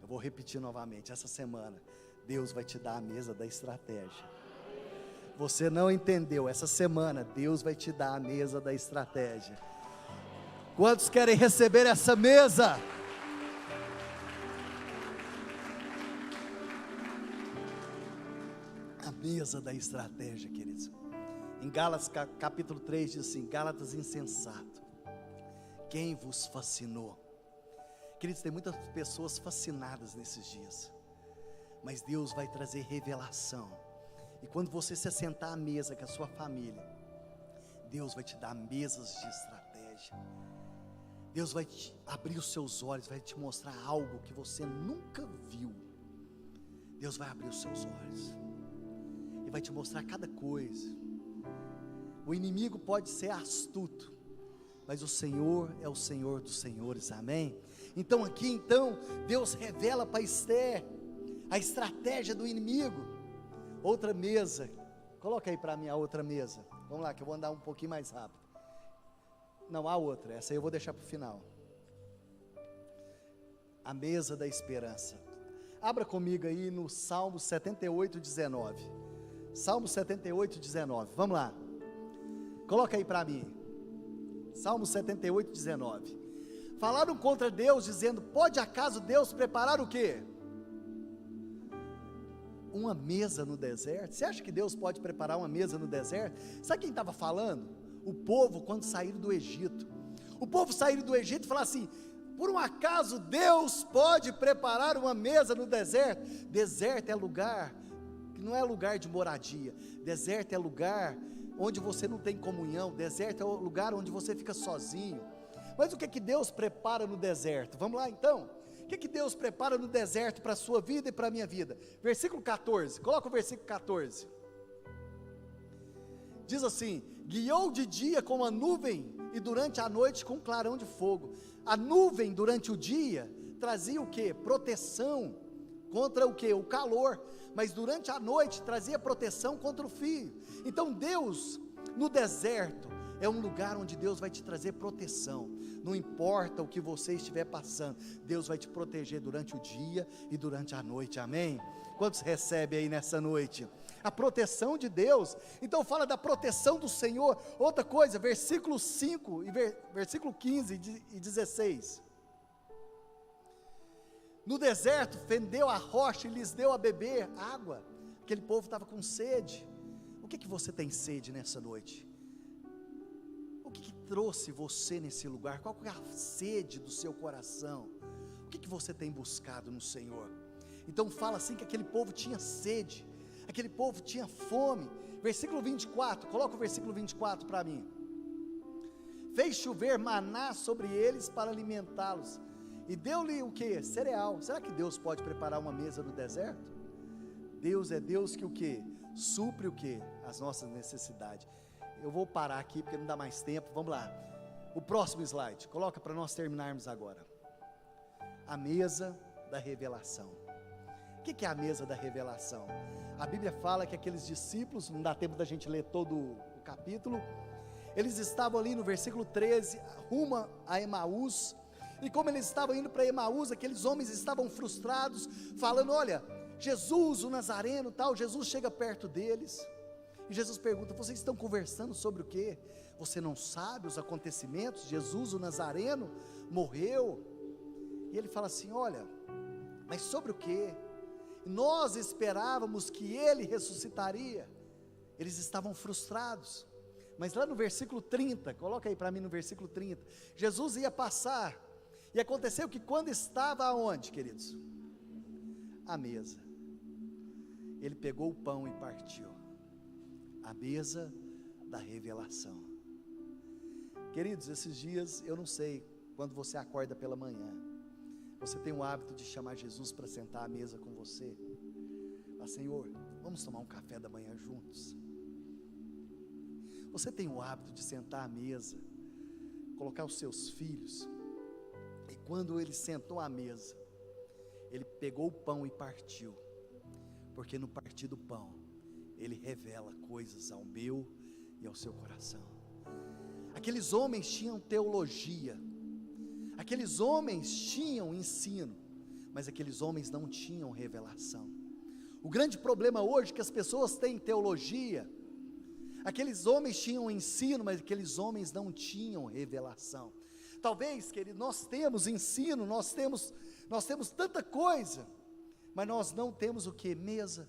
Eu vou repetir novamente, essa semana, Deus vai te dar a mesa da estratégia. Você não entendeu, essa semana, Deus vai te dar a mesa da estratégia. Quantos querem receber essa mesa? A mesa da estratégia, queridos. Em Gálatas capítulo 3 diz assim: Gálatas insensato, quem vos fascinou? Queridos, tem muitas pessoas fascinadas nesses dias, mas Deus vai trazer revelação. E quando você se assentar à mesa com a sua família, Deus vai te dar mesas de estratégia. Deus vai te abrir os seus olhos, vai te mostrar algo que você nunca viu. Deus vai abrir os seus olhos e vai te mostrar cada coisa. O inimigo pode ser astuto, mas o Senhor é o Senhor dos senhores, amém? Então aqui, Deus revela para Esther a estratégia do inimigo. Outra mesa, coloca aí para mim a outra mesa, vamos lá que eu vou andar um pouquinho mais rápido. Não, a outra, essa aí eu vou deixar para o final. A mesa da esperança. Abra comigo aí no Salmo 78, 19. Salmo 78, 19. Vamos lá. Coloca aí para mim. Salmo 78, 19. Falaram contra Deus, dizendo: pode acaso Deus preparar o quê? Uma mesa no deserto? Você acha que Deus pode preparar uma mesa no deserto? Sabe quem estava falando? O povo, quando saíram do Egito. O povo saiu do Egito e falou assim: por um acaso Deus pode preparar uma mesa no deserto? Deserto é lugar que não é lugar de moradia. Deserto é lugar onde você não tem comunhão. Deserto é o lugar onde você fica sozinho. Mas o que Deus prepara no deserto? Vamos lá então. O que Deus prepara no deserto para a sua vida e para a minha vida? Versículo 14, coloca o versículo 14. Diz assim: guiou de dia com a nuvem e durante a noite com um clarão de fogo. A nuvem durante o dia trazia o que? Proteção contra o que? O calor. Mas durante a noite trazia proteção contra o frio. Então Deus, no deserto, é um lugar onde Deus vai te trazer proteção. Não importa o que você estiver passando, Deus vai te proteger durante o dia e durante a noite, amém? Quantos recebem aí nessa noite? A proteção de Deus. Então fala da proteção do Senhor. Outra coisa, versículo 5 e versículo 15 e 16. No deserto fendeu a rocha e lhes deu a beber água. Aquele povo estava com sede. O que você tem sede nessa noite? O que trouxe você nesse lugar? Qual é a sede do seu coração? O que você tem buscado no Senhor? Então fala assim que aquele povo tinha sede, aquele povo tinha fome. Versículo 24, coloca o versículo 24 para mim. Fez chover maná sobre eles para alimentá-los, e deu-lhe o que? Cereal. Será que Deus pode preparar uma mesa no deserto? Deus é Deus que o que? Supre o que? As nossas necessidades. Eu vou parar aqui porque não dá mais tempo, vamos lá. O próximo slide, coloca para nós terminarmos agora. A mesa da revelação. O que é a mesa da revelação? A Bíblia fala que aqueles discípulos, não dá tempo da gente ler todo o capítulo, eles estavam ali no versículo 13, rumo a Emaús, e como eles estavam indo para Emaús, aqueles homens estavam frustrados, falando: olha, Jesus, o Nazareno, tal. Jesus chega perto deles, e Jesus pergunta: vocês estão conversando sobre o quê? Você não sabe os acontecimentos? Jesus, o Nazareno, morreu. E ele fala assim: olha, mas sobre o quê? Nós esperávamos que ele ressuscitaria. Eles estavam frustrados. Mas lá no versículo 30, coloca aí para mim no versículo 30, Jesus ia passar, e aconteceu que quando estava aonde, queridos? À mesa, ele pegou o pão e partiu. A mesa da revelação. Queridos, esses dias, eu não sei, quando você acorda pela manhã, você tem o hábito de chamar Jesus para sentar à mesa com você? Fala: Senhor, vamos tomar um café da manhã juntos? Você tem o hábito de sentar à mesa, colocar os seus filhos, e quando ele sentou à mesa, ele pegou o pão e partiu, porque no partir do pão, ele revela coisas ao meu e ao seu coração. Aqueles homens tinham teologia, aqueles homens tinham ensino, mas aqueles homens não tinham revelação. O grande problema hoje é que as pessoas têm teologia, aqueles homens tinham ensino, mas aqueles homens não tinham revelação. Talvez, querido, nós temos ensino, nós temos tanta coisa, mas nós não temos o que? Mesa.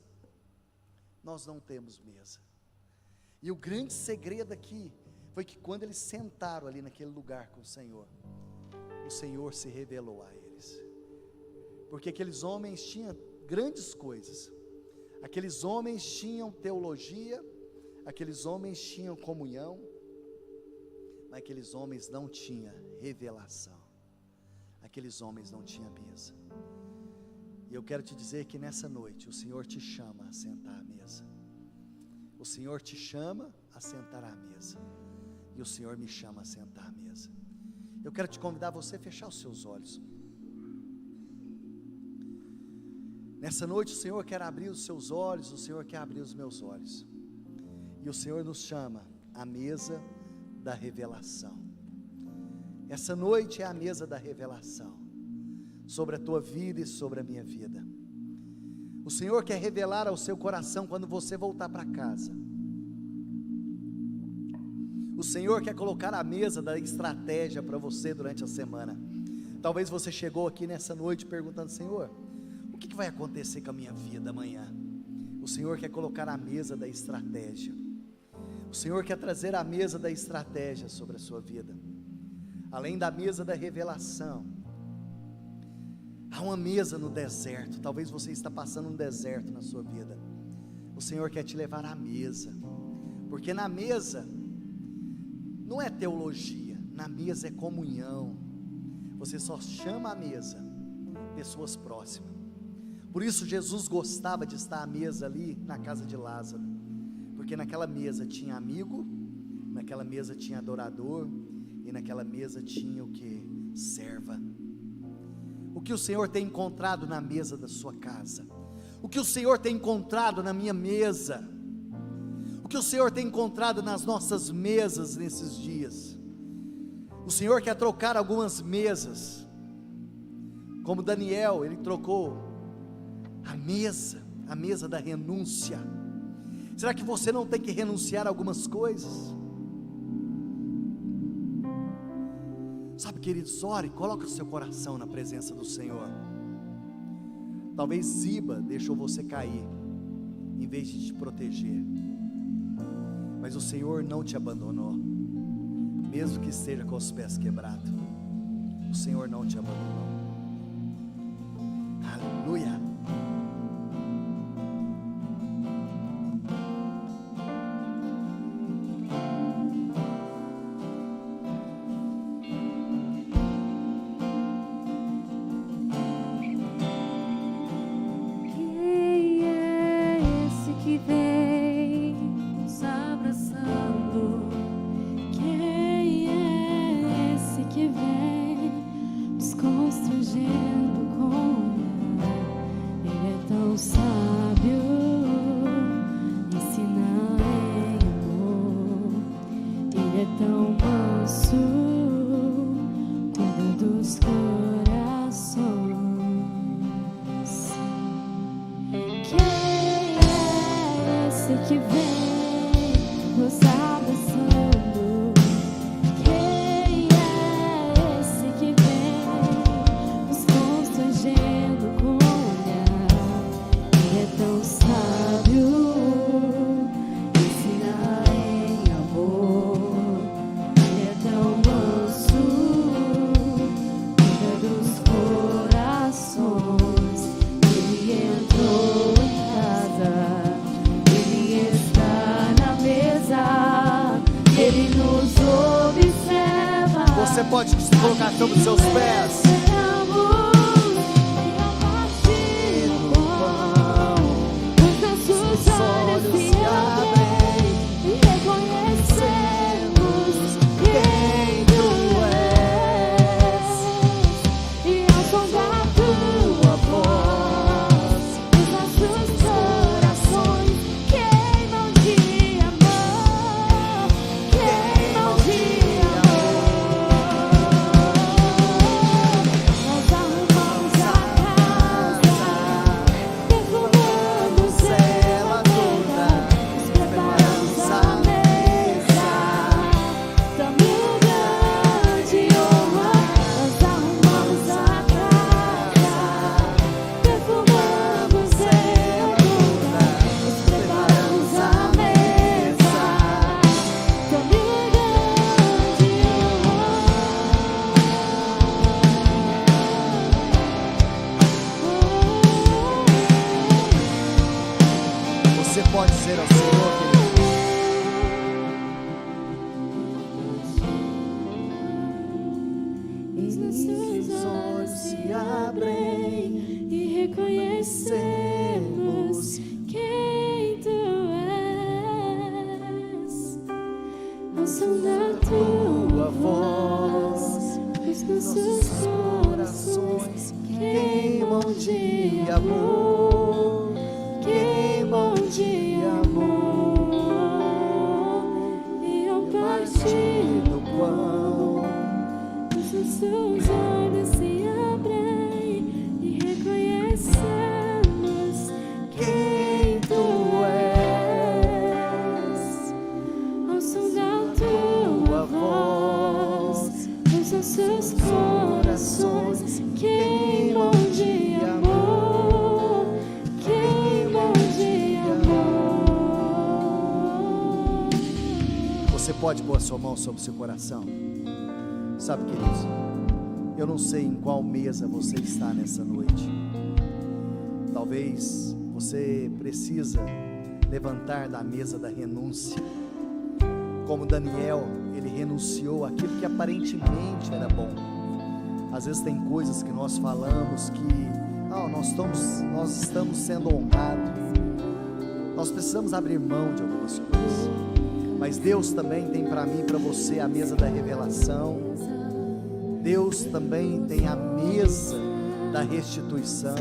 Nós não temos mesa. E o grande segredo aqui foi que quando eles sentaram ali naquele lugar com o Senhor se revelou a eles, porque aqueles homens tinham grandes coisas, aqueles homens tinham teologia, aqueles homens tinham comunhão, mas aqueles homens não tinham revelação, aqueles homens não tinham mesa. E eu quero te dizer que nessa noite o Senhor te chama a sentar à mesa. O Senhor te chama a sentar à mesa. E o Senhor me chama a sentar à mesa. Eu quero te convidar a você a fechar os seus olhos. Nessa noite o Senhor quer abrir os seus olhos, o Senhor quer abrir os meus olhos. E o Senhor nos chama à mesa da revelação. Essa noite é a mesa da revelação sobre a tua vida e sobre a minha vida. O Senhor quer revelar ao seu coração quando você voltar para casa. O Senhor quer colocar a mesa da estratégia para você durante a semana. Talvez você chegou aqui nessa noite perguntando: Senhor, o que vai acontecer com a minha vida amanhã? O Senhor quer colocar a mesa da estratégia. O Senhor quer trazer a mesa da estratégia sobre a sua vida. Além da mesa da revelação, há uma mesa no deserto. Talvez você está passando um deserto na sua vida. O Senhor quer te levar à mesa, porque na mesa não é teologia, na mesa é comunhão. Você só chama à mesa pessoas próximas. Por isso Jesus gostava de estar à mesa ali na casa de Lázaro, porque naquela mesa tinha amigo, naquela mesa tinha adorador, e naquela mesa tinha o que? Serva. O que o Senhor tem encontrado na mesa da sua casa? O que o Senhor tem encontrado na minha mesa? O que o Senhor tem encontrado nas nossas mesas nesses dias? O Senhor quer trocar algumas mesas, como Daniel, ele trocou a mesa da renúncia. Será que você não tem que renunciar a algumas coisas? Sabe, queridos, ore, coloque o seu coração na presença do Senhor. Talvez Ziba deixou você cair, em vez de te proteger, mas o Senhor não te abandonou, mesmo que esteja com os pés quebrados. O Senhor não te abandonou. Aleluia. Você pode se colocar sobre os seus pés. Os olhos se abrem e reconhecemos quem Tu és. E ao som da Tua voz, os nossos corações queimam de amor, queimam de amor. Nós arrumamos a casa, perfumamos ela toda, nos preparamos a mesa, tamanho grande honra. Nós arrumamos a casa, perfumamos ela toda, nos preparamos a mesa, tamanho grande honra. Você pode dizer ao Senhor, Os nossos olhos se abrem e reconhecemos quem Tu és. Ao som da Tua voz, os nossos corações queimam de amor, queimam de amor. E ao partir do pão, os nossos olhos se abrem e reconhecemos Você pode pôr a sua mão sobre o seu coração. Sabe, queridos, eu não sei em qual mesa você está nessa noite. Talvez você precisa levantar da mesa da renúncia. Como Daniel, ele renunciou àquilo que aparentemente era bom. Às vezes tem coisas que nós falamos que nós estamos sendo honrados. Nós precisamos abrir mão de algumas coisas. Mas Deus também tem para mim e para você a mesa da revelação. Deus também tem a mesa da restituição.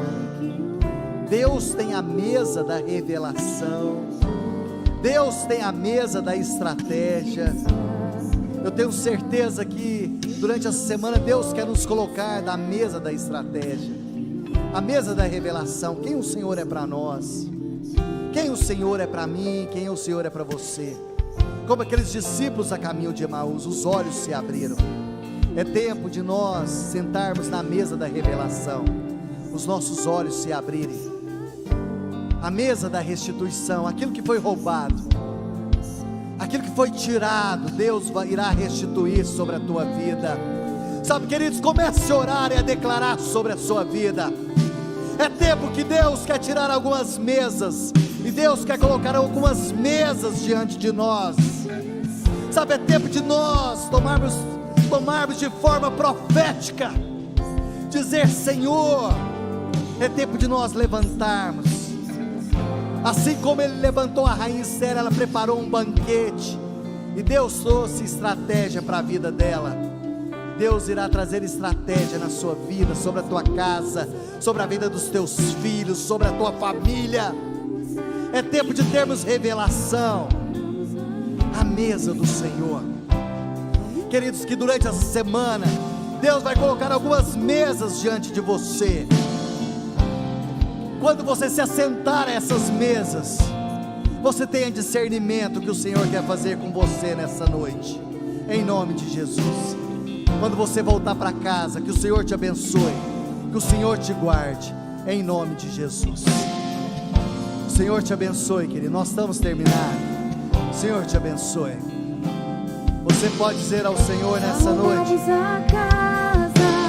Deus tem a mesa da revelação. Deus tem a mesa da estratégia. Eu tenho certeza que durante essa semana Deus quer nos colocar na mesa da estratégia, a mesa da revelação. Quem o Senhor é para nós? Quem o Senhor é para mim? Quem o Senhor é para você? Como aqueles discípulos a caminho de Emaús, os olhos se abriram. É tempo de nós sentarmos na mesa da revelação, os nossos olhos se abrirem. A mesa da restituição, aquilo que foi roubado, aquilo que foi tirado, Deus irá restituir sobre a tua vida. Sabe, queridos, comece a orar e a declarar sobre a sua vida. É tempo que Deus quer tirar algumas mesas, e Deus quer colocar algumas mesas diante de nós. Sabe, é tempo de nós tomarmos de forma profética, dizer: Senhor, é tempo de nós levantarmos. Assim como ele levantou a rainha Esther, ela preparou um banquete, e Deus trouxe estratégia para a vida dela. Deus irá trazer estratégia na sua vida, sobre a tua casa, sobre a vida dos teus filhos, sobre a tua família. É tempo de termos revelação, a mesa do Senhor. Queridos, que durante essa semana Deus vai colocar algumas mesas diante de você. Quando você se assentar a essas mesas, você tenha discernimento que o Senhor quer fazer com você nessa noite, em nome de Jesus. Quando você voltar para casa, que o Senhor te abençoe, que o Senhor te guarde, em nome de Jesus. O Senhor te abençoe, querido. Nós estamos terminando. O Senhor te abençoe. Você pode dizer ao Senhor nessa noite: a casa.